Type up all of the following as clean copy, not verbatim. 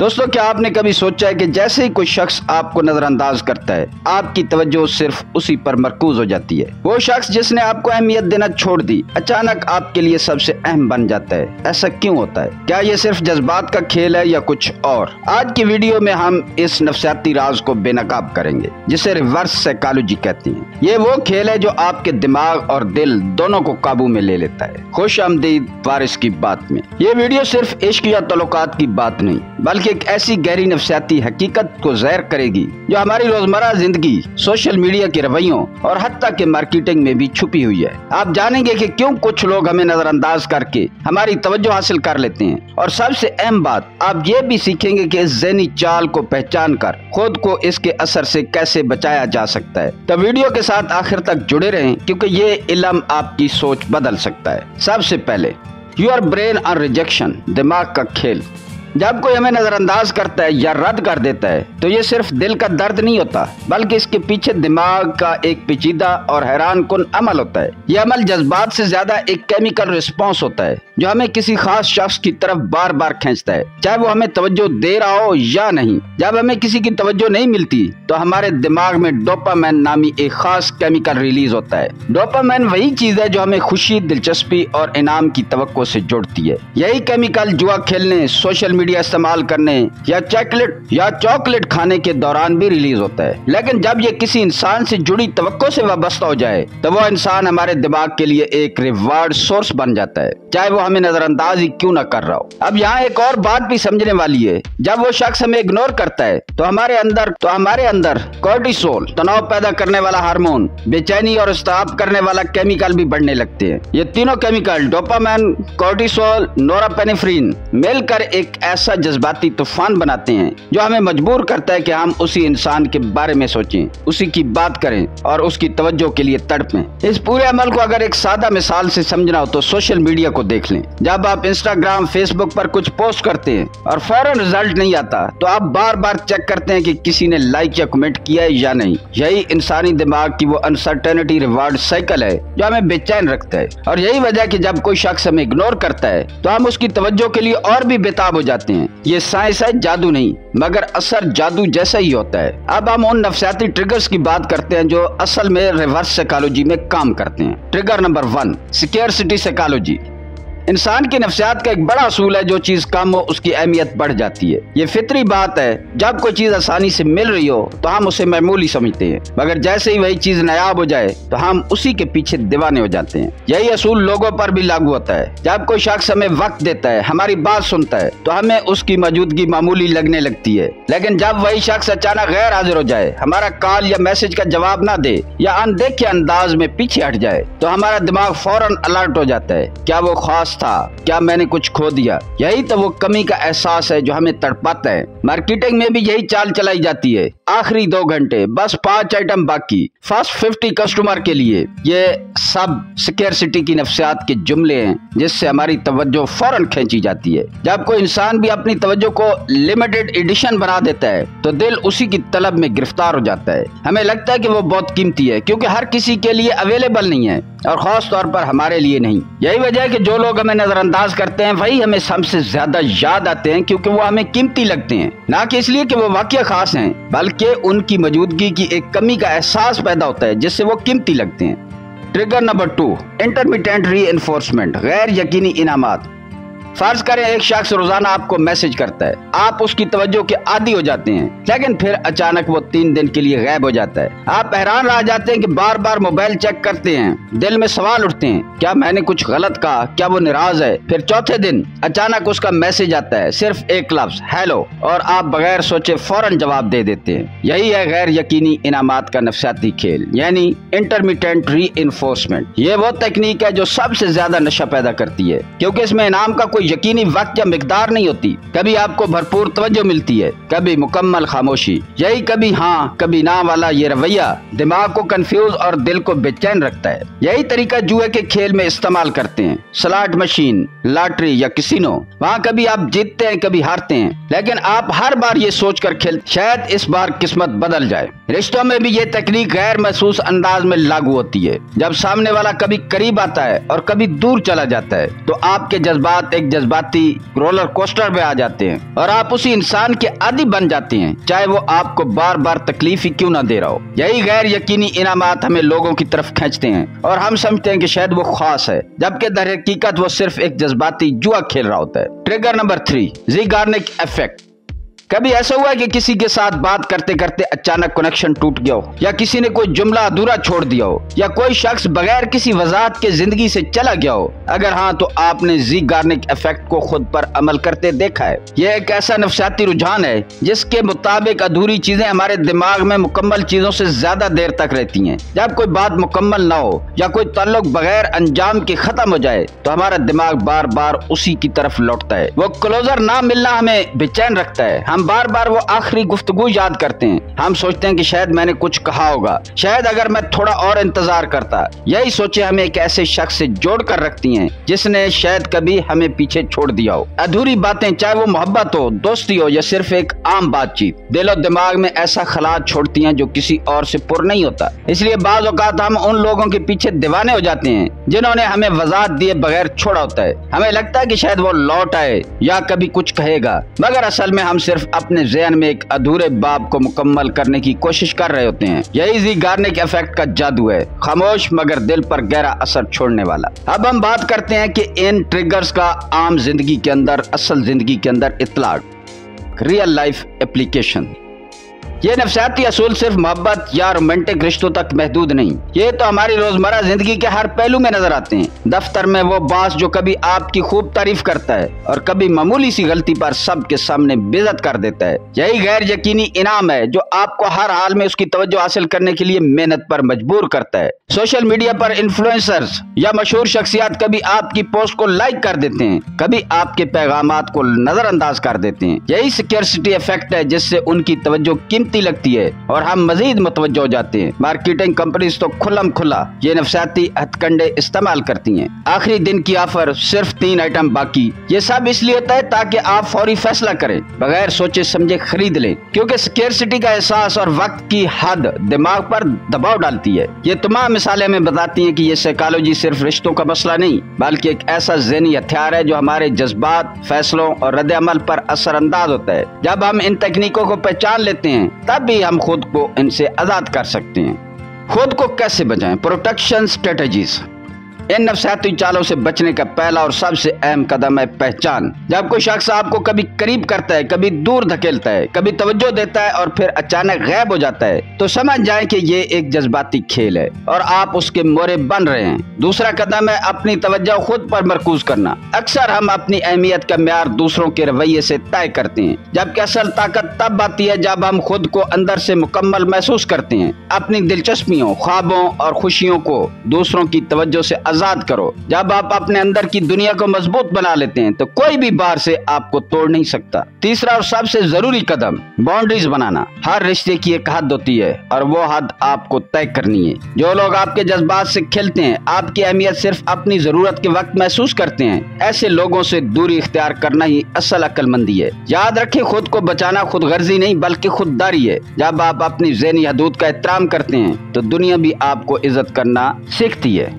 दोस्तों, क्या आपने कभी सोचा है कि जैसे ही कोई शख्स आपको नजरअंदाज करता है, आपकी तवज्जो सिर्फ उसी पर मरकूज हो जाती है। वो शख्स जिसने आपको अहमियत देना छोड़ दी, अचानक आपके लिए सबसे अहम बन जाता है। ऐसा क्यों होता है? क्या ये सिर्फ जज्बात का खेल है या कुछ और? आज की वीडियो में हम इस नफसियाती राज को बेनकाब करेंगे, जिसे रिवर्स साइकोलॉजी कहती हैं। ये वो खेल है जो आपके दिमाग और दिल दोनों को काबू में ले लेता है। खुश आमदीद वारिस की बात में। ये वीडियो सिर्फ इश्क या तल्लुकात की बात नहीं, बल्कि एक ऐसी गहरी नफसियाती हकीकत को ज़ाहिर करेगी जो हमारी रोजमर्रा जिंदगी, सोशल मीडिया के रवैयों और हत्ता के मार्केटिंग में भी छुपी हुई है। आप जानेंगे कि क्यों कुछ लोग हमें नजरअंदाज करके हमारी तवज्जो हासिल कर लेते हैं, और सबसे अहम बात, आप ये भी सीखेंगे कि इस ज़हनी चाल को पहचान कर खुद को इसके असर से कैसे बचाया जा सकता है। तो वीडियो के साथ आखिर तक जुड़े रहें, क्योंकि ये इल्म आपकी सोच बदल सकता है। सबसे पहले, योर ब्रेन ऑन रिजेक्शन, दिमाग का खेल। जब कोई हमें नजरअंदाज करता है या रद्द कर देता है, तो ये सिर्फ दिल का दर्द नहीं होता, बल्कि इसके पीछे दिमाग का एक पेचीदा और हैरान कुन अमल होता है। यह अमल जज्बात से ज्यादा एक केमिकल रिस्पॉन्स होता है जो हमें किसी खास शख्स की तरफ बार बार खींचता है, चाहे वो हमें तवज्जो दे रहा हो या नहीं। जब हमें किसी की तवज्जो नहीं मिलती, तो हमारे दिमाग में डोपामाइन नामी एक खास केमिकल रिलीज होता है। डोपामाइन वही चीज है जो हमें खुशी, दिलचस्पी और इनाम की तवक्को से जोड़ती है। यही केमिकल जुआ खेलने, सोशल मीडिया इस्तेमाल करने या चॉकलेट खाने के दौरान भी रिलीज होता है। लेकिन जब ये किसी इंसान से जुड़ी तवक्को से वाबस्ता हो जाए, तो वो इंसान हमारे दिमाग के लिए एक रिवार्ड सोर्स बन जाता है, चाहे वो हमें नजरअंदाज ही क्यों ना कर रहा हो। अब यहाँ एक और बात भी समझने वाली है। जब वो शख्स हमें इग्नोर करता है, तो हमारे अंदर कोर्टिसोल, तनाव पैदा करने वाला हार्मोन, बेचैनी और इस्तिराब करने वाला केमिकल भी बढ़ने लगते हैं। ये तीनों केमिकल, डोपामाइन, कोर्टिसोल, नोरापेनेफ्रिन, मिलकर एक ऐसा जज्बाती तूफान बनाते हैं जो हमें मजबूर करता है कि हम उसी इंसान के बारे में सोचें, उसी की बात करें और उसकी तवज्जो के लिए तड़पें। इस पूरे अमल को अगर एक सादा मिसाल से समझना हो, तो सोशल मीडिया को देख लें। जब आप इंस्टाग्राम, फेसबुक पर कुछ पोस्ट करते हैं और फौरन रिजल्ट नहीं आता, तो आप बार बार चेक करते हैं कि किसी ने लाइक या कमेंट किया है या नहीं। यही इंसानी दिमाग की वो अनसर्टेनिटी रिवार्ड साइकिल है जो हमें बेचैन रखता है। और यही वजह कि जब कोई शख्स हमें इग्नोर करता है, तो हम उसकी तवज्जो के लिए और भी बेताब हो जाते हैं। ये साइंस है, जादू नहीं, मगर असर जादू जैसा ही होता है। अब हम उन नफसियाती ट्रिगर्स की बात करते हैं जो असल में रिवर्स साइकोलॉजी में काम करते हैं। Trigger number 1, scarcity psychology. इंसान की नफसियात का एक बड़ा असूल है, जो चीज कम हो उसकी अहमियत बढ़ जाती है। ये फितरी बात है। जब कोई चीज आसानी से मिल रही हो, तो हम उसे मामूली समझते हैं, मगर जैसे ही वही चीज नायाब हो जाए, तो हम उसी के पीछे दीवाने हो जाते हैं। यही असूल लोगों पर भी लागू होता है। जब कोई शख्स हमें वक्त देता है, हमारी बात सुनता है, तो हमें उसकी मौजूदगी मामूली लगने लगती है। लेकिन जब वही शख्स अचानक गैर हाजिर हो जाए, हमारा कॉल या मैसेज का जवाब ना दे या अनदेखे अंदाज में पीछे हट जाए, तो हमारा दिमाग फौरन अलर्ट हो जाता है। क्या वो खास था? क्या मैंने कुछ खो दिया? यही तो वो कमी का एहसास है जो हमें तड़पाता है। मार्केटिंग में भी यही चाल चलाई जाती है। आखिरी 2 घंटे, बस 5 आइटम बाकी, फर्स्ट 50 कस्टमर के लिए। ये सब स्कैरसिटी की नफसियात के जुमले हैं, जिससे हमारी तवज्जो फौरन खींची जाती है। जब कोई इंसान भी अपनी तवज्जो को लिमिटेड एडिशन बना देता है, तो दिल उसी की तलब में गिरफ्तार हो जाता है। हमें लगता है कि वो बहुत कीमती है, क्योंकि हर किसी के लिए अवेलेबल नहीं है, और खास तौर पर हमारे लिए नहीं। यही वजह है कि जो लोग हमें नजरअंदाज करते हैं, वही हमें सबसे ज्यादा याद आते हैं, क्योंकि वो हमें कीमती लगते हैं। ना कि इसलिए कि वो वाकई खास हैं, बल्कि उनकी मौजूदगी की एक कमी का एहसास पैदा होता है, जिससे वो कीमती लगते हैं। ट्रिगर नंबर 2, इंटरमिटेंट रीइंफोर्समेंट, गैर यकीनी इनामात। फर्ज करें एक शख्स रोजाना आपको मैसेज करता है, आप उसकी तवज्जो के आदी हो जाते हैं, लेकिन फिर अचानक वो 3 दिन के लिए गायब हो जाता है। आप हैरान रह जाते हैं कि बार बार मोबाइल चेक करते हैं। दिल में सवाल उठते हैं, क्या मैंने कुछ गलत कहा? क्या वो नाराज है? फिर चौथे दिन अचानक उसका मैसेज आता है, सिर्फ एक लफ्ज हेलो, और आप बगैर सोचे फौरन जवाब दे देते हैं। यही है गैर यकीनी इनामात का नफसियाती खेल, यानी इंटरमिटेंट रीइंफोर्समेंट। ये वो तकनीक है जो सबसे ज्यादा नशा पैदा करती है, क्योंकि इसमें इनाम का कोई यकीनी वक्त या मिकदार नहीं होती। कभी आपको भरपूर तवज्जो मिलती है, कभी मुकम्मल खामोशी। यही कभी हाँ कभी ना वाला ये रवैया दिमाग को कंफ्यूज और दिल को बेचैन रखता है। यही तरीका जुए के खेल में इस्तेमाल करते हैं। स्लॉट मशीन, लॉटरी या कैसीनो, वहाँ कभी आप जीतते हैं, कभी हारते हैं, लेकिन आप हर बार ये सोच कर खेलते, शायद इस बार किस्मत बदल जाए। रश्तों में भी ये तकनीक गैर महसूस अंदाज में लागू होती है। जब सामने वाला कभी करीब आता है और कभी दूर चला जाता है तो आपके जज्बात एक जज्बाती रोलर कोस्टर में आ जाते हैं और आप उसी इंसान के आदी बन जाते हैं, चाहे वो आपको बार बार तकलीफ ही क्यों ना दे रहा हो। यही गैर यकीनी इनामात हमें लोगों की तरफ खींचते हैं और हम समझते हैं कि शायद वो खास है, जबकि दर हकीकत वो सिर्फ एक जज्बाती जुआ खेल रहा होता है। Trigger number 3, Zeigarnik effect. कभी ऐसा हुआ है कि किसी के साथ बात करते करते अचानक कनेक्शन टूट गया हो, या किसी ने कोई जुमला अधूरा छोड़ दिया हो, या कोई शख्स बगैर किसी वजाहत के जिंदगी से चला गया हो? अगर हाँ तो आपने ज़ीगार्निक इफेक्ट को खुद पर अमल करते देखा है। यह एक ऐसा नफसियाती रुझान है जिसके मुताबिक अधूरी चीजें हमारे दिमाग में मुकम्मल चीजों से ज्यादा देर तक रहती हैं। जब कोई बात मुकम्मल ना हो या कोई ताल्लुक बगैर अंजाम के खत्म हो जाए तो हमारा दिमाग बार बार उसी की तरफ लौटता है। वो क्लोजर ना मिलना हमें बेचैन रखता है। हम बार बार वो आखिरी गुफ्तगू याद करते हैं। हम सोचते हैं कि शायद मैंने कुछ कहा होगा, शायद अगर मैं थोड़ा और इंतजार करता। यही सोचे हमें एक ऐसे शख्स से जोड़ कर रखती हैं जिसने शायद कभी हमें पीछे छोड़ दिया हो। अधूरी बातें, चाहे वो मोहब्बत हो, दोस्ती हो या सिर्फ एक आम बातचीत, दिल और दिमाग में ऐसा खला छोड़ती हैं जो किसी और से पुर नहीं होता। इसलिए बाज़ औक़ात हम उन लोगों के पीछे दीवाने हो जाते हैं जिन्होंने हमें वजाहत दिए बगैर छोड़ा होता है। हमें लगता है कि शायद वो लौट आए या कभी कुछ कहेगा, मगर असल में हम सिर्फ अपने ज़हन में एक अधूरे बाब को मुकम्मल करने की कोशिश कर रहे होते हैं। यही ज़ीगार्निक इफेक्ट का जादू है, खामोश मगर दिल पर गहरा असर छोड़ने वाला। अब हम बात करते हैं कि इन ट्रिगर्स का आम जिंदगी के अंदर, असल जिंदगी के अंदर इतलाक, रियल लाइफ एप्लीकेशन। ये नफसियाती असूल सिर्फ मोहब्बत या रोमांटिक रिश्तों तक महदूद नहीं, ये तो हमारी रोजमर्रा जिंदगी के हर पहलू में नजर आते हैं। दफ्तर में वो बॉस जो कभी आपकी खूब तारीफ करता है और कभी मामूली सी गलती पर सबके सामने बेइज्जत कर देता है। यही गैर यकीनी इनाम है जो आपको हर हाल में उसकी तवज्जो हासिल करने के लिए मेहनत पर मजबूर करता है। सोशल मीडिया पर इन्फ्लुएंसर्स या मशहूर शख्सियत कभी आपकी पोस्ट को लाइक कर देते हैं, कभी आपके पैगामात को नजरअंदाज कर देते हैं। यही स्कैरसिटी इफेक्ट है जिससे उनकी तवज्जो लगती है और हम मजीद मुतवज्जो हो जाते हैं। मार्केटिंग कंपनीज तो खुल्लम खुला ये नफसियाती हथकंडे इस्तेमाल करती हैं। आखिरी दिन की ऑफर, सिर्फ 3 आइटम बाकी। ये सब इसलिए होता है ताकि आप फौरी फैसला करें, बगैर सोचे समझे खरीद लें, क्योंकि स्कैरसिटी का एहसास और वक्त की हद दिमाग पर दबाव डालती है। ये तमाम मिसालें हमें बताती हैं कि ये साइकोलॉजी सिर्फ रिश्तों का मसला नहीं, बल्कि एक ऐसा ज़हनी हथियार है जो हमारे जज्बात, फैसलों और रद्द-ए-अमल पर असरअंदाज होता है। जब हम इन तकनीकों को पहचान लेते हैं तब भी हम खुद को इनसे आजाद कर सकते हैं। खुद को कैसे बचाएं? Protection strategies. इन नफसियाती चालों से बचने का पहला और सबसे अहम कदम है पहचान। जब कोई शख्स आपको कभी करीब करता है, कभी दूर धकेलता है, कभी तवज्जो देता है और फिर अचानक गायब हो जाता है, तो समझ जाएं कि ये एक जज्बाती खेल है और आप उसके मोरे बन रहे हैं। दूसरा कदम है अपनी तवज्जो खुद पर मरकूज करना। अक्सर हम अपनी अहमियत का म्यार दूसरों के रवैये से तय करते हैं, जबकि असल ताकत तब आती है जब हम खुद को अंदर से मुकम्मल महसूस करते हैं। अपनी दिलचस्पियों, ख्वाबों और खुशियों को दूसरों की तवज्जो से आजाद करो। जब आप अपने अंदर की दुनिया को मजबूत बना लेते हैं तो कोई भी बाहर से आपको तोड़ नहीं सकता। तीसरा और सबसे जरूरी कदम, बाउंड्रीज बनाना। हर रिश्ते की एक हद होती है और वो हद आपको तय करनी है। जो लोग आपके जज्बात से खेलते हैं, आपकी अहमियत सिर्फ अपनी जरूरत के वक्त महसूस करते हैं, ऐसे लोगों से दूरी इख्तियार करना ही असल अक्लमंदी है। याद रखें, खुद को बचाना खुद गर्जी नहीं बल्कि खुददारी है। जब आप अपनी ज़हनी हदूद का एहतराम करते हैं तो दुनिया भी आपको इज्जत करना सीखती है।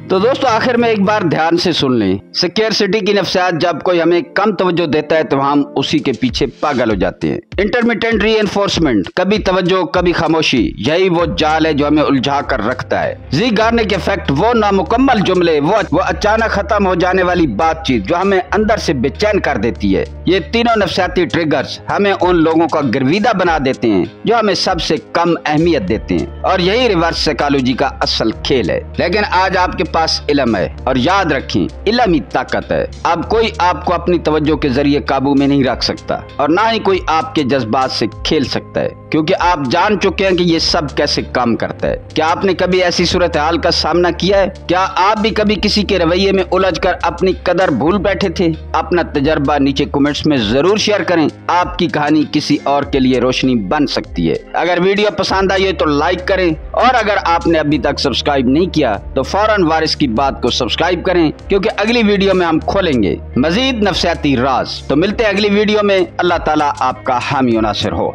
तो दोस्तों, आखिर में एक बार ध्यान से सुन लें, स्कैरसिटी की नफसियात जब कोई हमें कम तवज्जो देता है तो हम उसी के पीछे पागल हो जाते हैं। इंटरमिटेंट रीइंफोर्समेंट, कभी तवज्जो कभी खामोशी, यही वो जाल है जो हमें उलझा कर रखता है। ज़ीगार्निक इफेक्ट, वो नामुकम्मल जुमले, वो अचानक खत्म हो जाने वाली बातचीत जो हमें अंदर से बेचैन कर देती है। ये तीनों नफसियाती ट्रिगर्स हमें उन लोगों का गिरविदा बना देते हैं जो हमें सबसे कम अहमियत देते हैं, और यही रिवर्स साइकोलॉजी का असल खेल है। लेकिन आज आपके पास इल्म है, और याद रखें, इल्म ही ताकत है। अब कोई आपको अपनी तवज्जो के जरिए काबू में नहीं रख सकता और ना ही कोई आपके जज्बात से खेल सकता है, क्योंकि आप जान चुके हैं कि ये सब कैसे काम करता है। क्या आपने कभी ऐसी सूरत हाल का सामना किया है? क्या आप भी कभी किसी के रवैये में उलझकर अपनी कदर भूल बैठे थे? अपना तजर्बा नीचे कमेंट्स में जरूर शेयर करें। आपकी कहानी किसी और के लिए रोशनी बन सकती है। अगर वीडियो पसंद आई है तो लाइक करें, और अगर आपने अभी तक सब्सक्राइब नहीं किया तो फौरन वारिस की बात को सब्सक्राइब करें, क्योंकि अगली वीडियो में हम खोलेंगे मजीद नफसियाती राज। तो मिलते हैं अगली वीडियो में। अल्लाह ताला आपका हामी और नासिर हो।